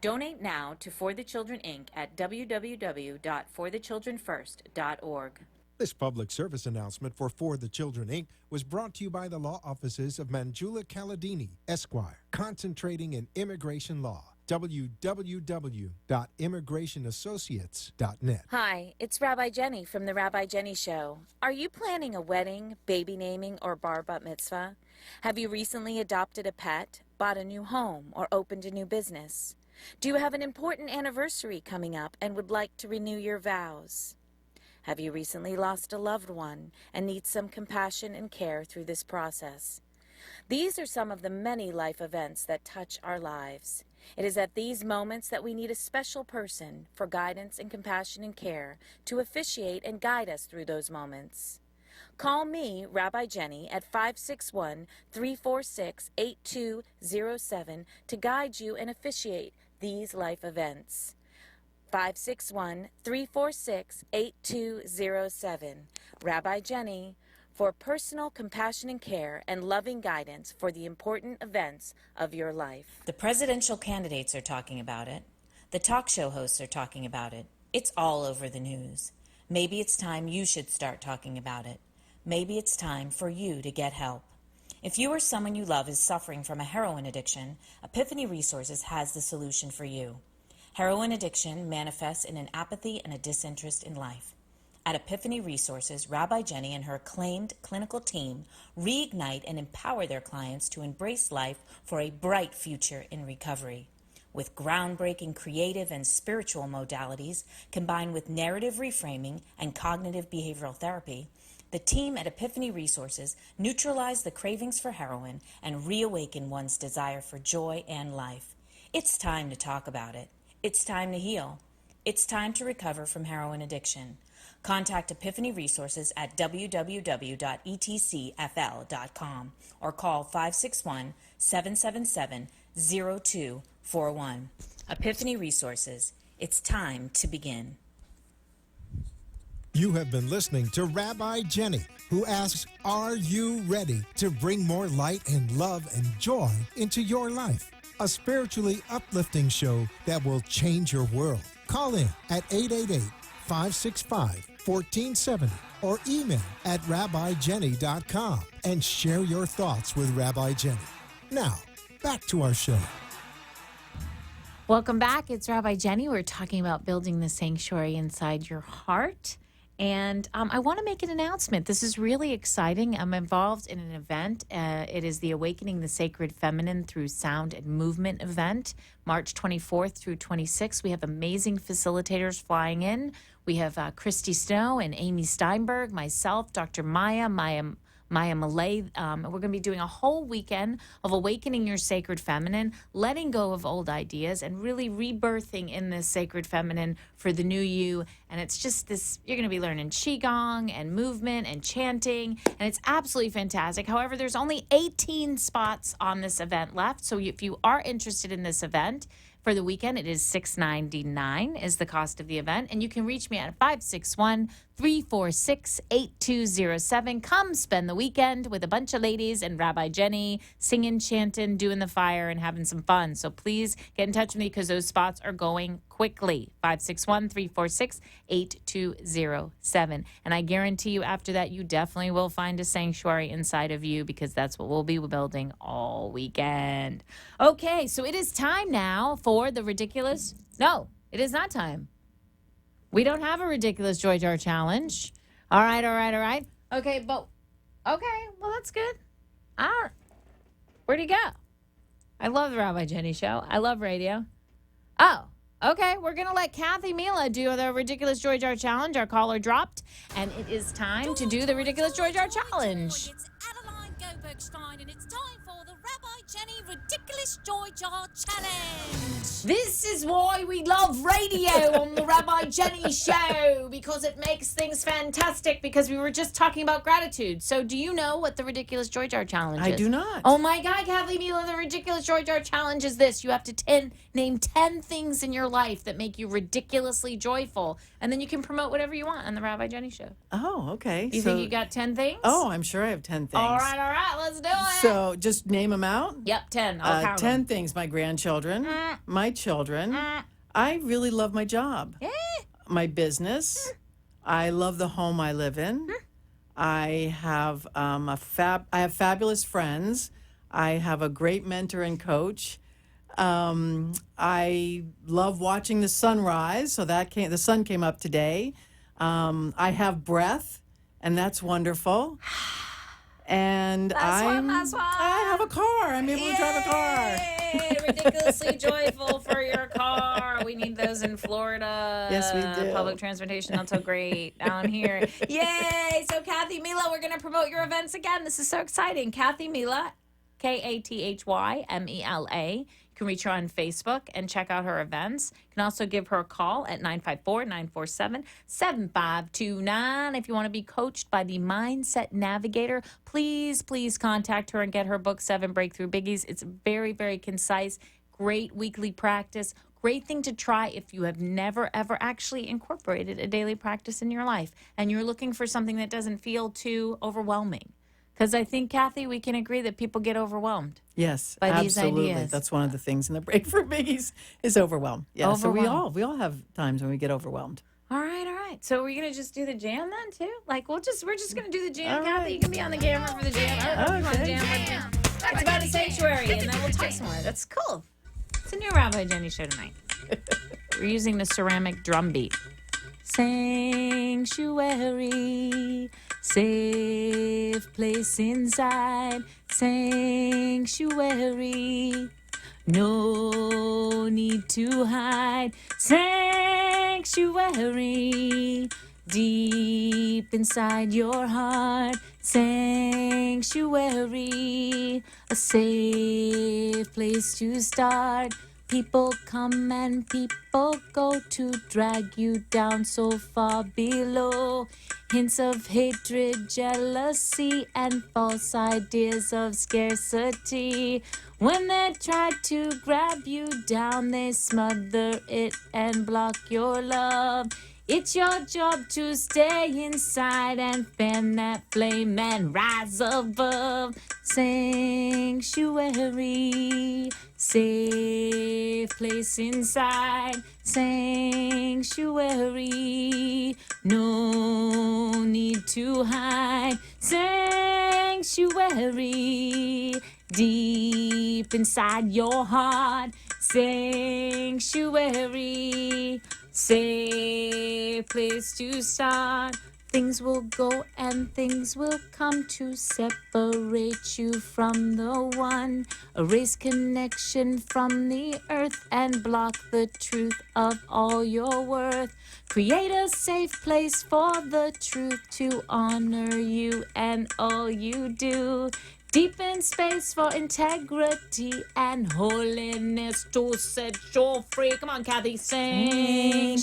Donate now to For the Children, Inc. at www.forthechildrenfirst.org. This public service announcement for the Children, Inc. was brought to you by the law offices of Manjula Caladini, Esquire, concentrating in immigration law. www.immigrationassociates.net. Hi, it's Rabbi Jenny from The Rabbi Jenny Show. Are you planning a wedding, baby naming, or bar bat mitzvah? Have you recently adopted a pet, bought a new home, or opened a new business? Do you have an important anniversary coming up and would like to renew your vows? Have you recently lost a loved one and need some compassion and care through this process? These are some of the many life events that touch our lives. It is at these moments that we need a special person for guidance and compassion and care to officiate and guide us through those moments. Call me, Rabbi Jenny, at 561-346-8207 to guide you and officiate these life events. 561-346-8207. Rabbi Jenny, for personal compassion and care and loving guidance for the important events of your life. The presidential candidates are talking about it. The talk show hosts are talking about it. It's all over the news. Maybe it's time you should start talking about it. Maybe it's time for you to get help. If you or someone you love is suffering from a heroin addiction, Epiphany Resources has the solution for you. Heroin addiction manifests in an apathy and a disinterest in life. At Epiphany Resources, Rabbi Jenny and her acclaimed clinical team reignite and empower their clients to embrace life for a bright future in recovery. With groundbreaking creative and spiritual modalities combined with narrative reframing and cognitive behavioral therapy, the team at Epiphany Resources neutralize the cravings for heroin and reawaken one's desire for joy and life. It's time to talk about it. It's time to heal. It's time to recover from heroin addiction. Contact Epiphany Resources at www.etcfl.com or call 561-777-0241. Epiphany Resources. It's time to begin. You have been listening to Rabbi Jenny, who asks, are you ready to bring more light and love and joy into your life? A spiritually uplifting show that will change your world. Call in at 888-565-1470 or email at rabbijenny.com and share your thoughts with Rabbi Jenny. Now, back to our show. Welcome back. It's Rabbi Jenny. We're talking about building the sanctuary inside your heart. And I want to make an announcement. This is really exciting. I'm involved in an event. It is the Awakening the Sacred Feminine Through Sound and Movement event, March 24th through 26th. We have amazing facilitators flying in. We have Christy Snow and Amy Steinberg, myself, Dr. Maya Malay. We're going to be doing a whole weekend of awakening your sacred feminine, letting go of old ideas, and really rebirthing in this sacred feminine for the new you. And it's just this, you're going to be learning Qigong and movement and chanting, and it's absolutely fantastic. However, there's only 18 spots on this event left. So if you are interested in this event, for the weekend, it is $6.99 is the cost of the event. And you can reach me at 561-346-8207. Come spend the weekend with a bunch of ladies and Rabbi Jenny singing, chanting, doing the fire, and having some fun. So please get in touch with me because those spots are going quickly. 561-346-8207. And I guarantee you after that, you definitely will find a sanctuary inside of you because that's what we'll be building all weekend. Okay, so it is time now for the ridiculous. No, it is not time. We don't have a ridiculous Joy Jar challenge. All right. Okay, well, that's good. All right. Where'd he go? I love the Rabbi Jenny Show. I love radio. Oh, okay. We're going to let Kathy Mila do the ridiculous Joy Jar challenge. Our caller dropped, and it is time to do the ridiculous Joy Jar challenge. It's Adeline Go Bergstein, and it's time for the Rabbi Jenny Ridiculous Joy Jar Challenge. This is why we love radio on the Rabbi Jenny Show, because it makes things fantastic, because we were just talking about gratitude. So do you know what the Ridiculous Joy Jar Challenge is? I do not. Oh my God, Kathleen Mila, the Ridiculous Joy Jar Challenge is this. You have to name 10 things in your life that make you ridiculously joyful, and then you can promote whatever you want on the Rabbi Jenny Show. Oh, okay. You think you got 10 things? Oh, I'm sure I have 10 things. All right, let's do it. So just name them out? Yep, 10. I'll count 10 them. things. My grandchildren, my children. I really love my job. Yeah. My business. I love the home I live in. I have I have fabulous friends. I have a great mentor and coach. I love watching the sunrise. So the sun came up today. I have breath, and that's wonderful. And Last one. I have a car. I'm able to drive a car. Yay! Ridiculously joyful for your car. We need those in Florida. Yes, we do. Public transportation not so great down here. Yay! So Kathy Mila, we're going to promote your events again. This is so exciting. Kathy Mila, KathyMela. You can reach her on Facebook and check out her events. You can also give her a call at 954-947-7529. If you want to be coached by the Mindset Navigator, please contact her and get her book, 7 Breakthrough Biggies. It's very, very concise, great weekly practice, great thing to try if you have never, ever actually incorporated a daily practice in your life and you're looking for something that doesn't feel too overwhelming. Because I think, Kathy, we can agree that people get overwhelmed. Yes, by these absolutely. ideas. That's one of the things in the Breakthrough Biggies is overwhelm. Yeah, Overwhelm. so we all have times when we get overwhelmed. All right. So we're gonna just do the jam then too? Like we're just gonna do the jam, All Kathy. right. You can be on the camera for the jam. Come on, Okay. jam with me. It's about a sanctuary, and then we'll talk some more. That's cool. It's a new Rabbi Jenny show tonight. We're using the ceramic drum beat. Sanctuary, safe place inside. Sanctuary, no need to hide. Sanctuary, deep inside your heart. Sanctuary, a safe place to start. People come and people go to drag you down so far below. Hints of hatred, jealousy, and false ideas of scarcity. When they try to grab you down, they smother it and block your love. It's your job to stay inside and fan that flame and rise above. Sanctuary, safe place inside. Sanctuary, no need to hide. Sanctuary, deep inside your heart. Sanctuary, safe place to start. Things will go and things will come to separate you from the one. Erase connection from the earth and block the truth of all your worth. Create a safe place for the truth to honor you and all you do. Deep in space for integrity and holiness to set you free. Come on, Kathy. Sanctuary,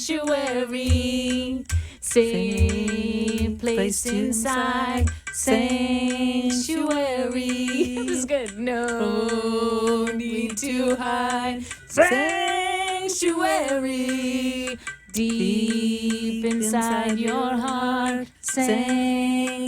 safe place inside. Sanctuary. This is good. No need to hide. Sanctuary, deep inside your heart. Sanctuary,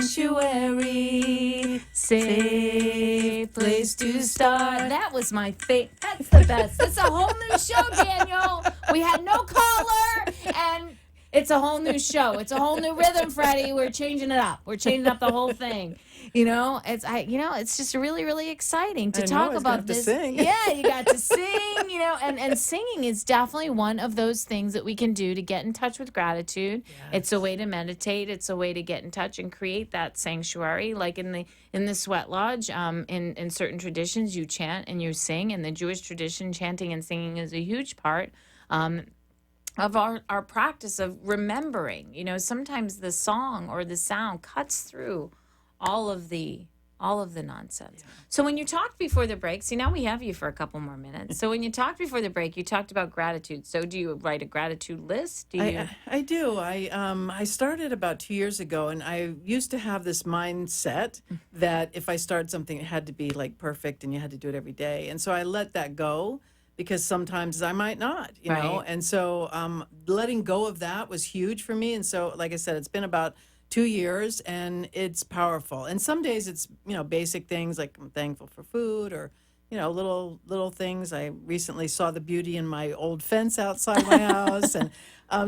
safe place to start. That was my favorite. That's the best. It's a whole new show, Daniel. We had no caller, and it's a whole new show. It's a whole new rhythm, Freddie. We're changing it up. We're changing up the whole thing. It's just really, really exciting to talk about this. Sing. Yeah, you got to sing, and singing is definitely one of those things that we can do to get in touch with gratitude. Yes. It's a way to meditate. It's a way to get in touch and create that sanctuary. Like in the sweat lodge, in certain traditions, you chant and you sing. In the Jewish tradition, chanting and singing is a huge part of our practice of remembering. Sometimes the song or the sound cuts through all of the All of the nonsense. So when you talked before the break, see, now we have you for a couple more minutes. So when you talked before the break, you talked about gratitude. So do you write a gratitude list? Do you? I do. I started about 2 years ago, and I used to have this mindset that if I start something, it had to be like perfect, and you had to do it every day. And so I let that go because sometimes I might not, you know. Right. And so letting go of that was huge for me. And so, like I said, it's been about 2 years, and it's powerful. And some days it's basic things like I'm thankful for food, or little things. I recently saw the beauty in my old fence outside my house, and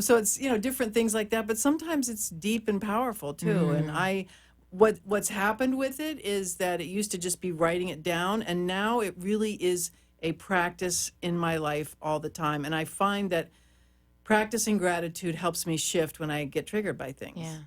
so it's different things like that. But sometimes it's deep and powerful too. And what's happened with it is that it used to just be writing it down, and now it really is a practice in my life all the time. And I find that practicing gratitude helps me shift when I get triggered by things. Yeah.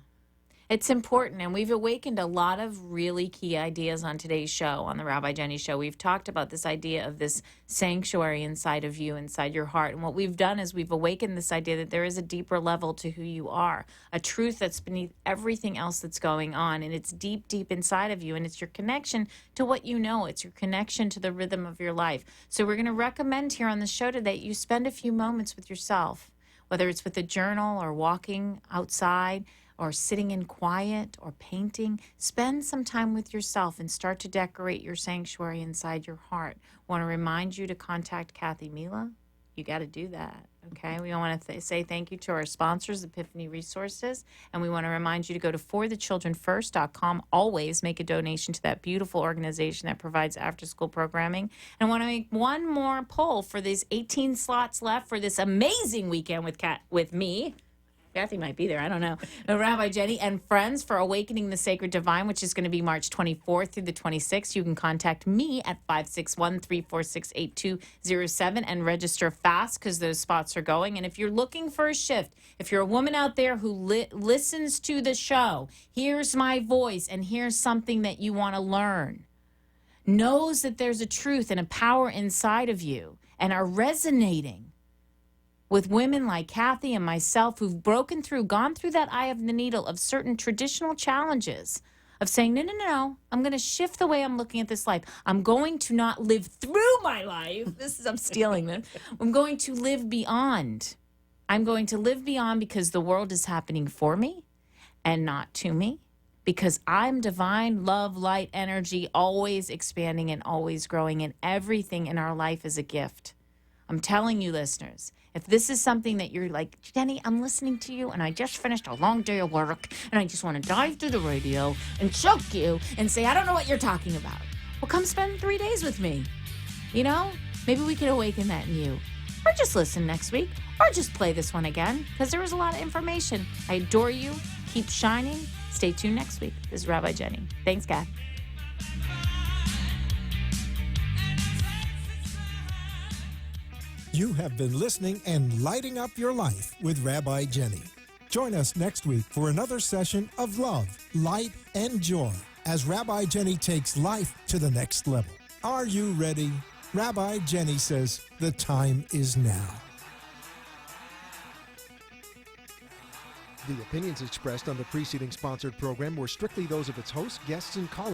It's important, and we've awakened a lot of really key ideas on today's show, on the Rabbi Jenny Show. We've talked about this idea of this sanctuary inside of you, inside your heart. And what we've done is we've awakened this idea that there is a deeper level to who you are, a truth that's beneath everything else that's going on. And it's deep, deep inside of you. And it's your connection to what you know. It's your connection to the rhythm of your life. So we're going to recommend here on the show today you spend a few moments with yourself, whether it's with a journal or walking outside, or sitting in quiet, or painting. Spend some time with yourself and start to decorate your sanctuary inside your heart. Want to remind you to contact Kathy Mila. You got to do that, okay? We want to say thank you to our sponsors, Epiphany Resources, and we want to remind you to go to forthechildrenfirst.com. Always make a donation to that beautiful organization that provides after-school programming. And I want to make one more poll for these 18 slots left for this amazing weekend with me. Kathy might be there. I don't know. Rabbi Jenny and friends for Awakening the Sacred Divine, which is going to be March 24th through the 26th. You can contact me at 561-346-8207 and register fast because those spots are going. And if you're looking for a shift, if you're a woman out there who listens to the show, hears my voice, and hears something that you want to learn, knows that there's a truth and a power inside of you, and are resonating with women like Kathy and myself who've gone through that eye of the needle of certain traditional challenges of saying, no, I'm going to shift the way I'm looking at this life. I'm going to not live through my life. I'm stealing them. I'm going to live beyond. I'm going to live beyond because the world is happening for me and not to me. Because I'm divine, love, light, energy, always expanding and always growing, and everything in our life is a gift. I'm telling you, listeners, if this is something that you're like, Jenny, I'm listening to you, and I just finished a long day of work, and I just want to dive through the radio and choke you and say, I don't know what you're talking about. Well, come spend 3 days with me. Maybe we could awaken that in you. Or just listen next week, or just play this one again, because there was a lot of information. I adore you. Keep shining. Stay tuned next week. This is Rabbi Jenny. Thanks, Kath. You have been listening and lighting up your life with Rabbi Jenny. Join us next week for another session of love, light, and joy as Rabbi Jenny takes life to the next level. Are you ready? Rabbi Jenny says the time is now. The opinions expressed on the preceding sponsored program were strictly those of its hosts, guests, and callers.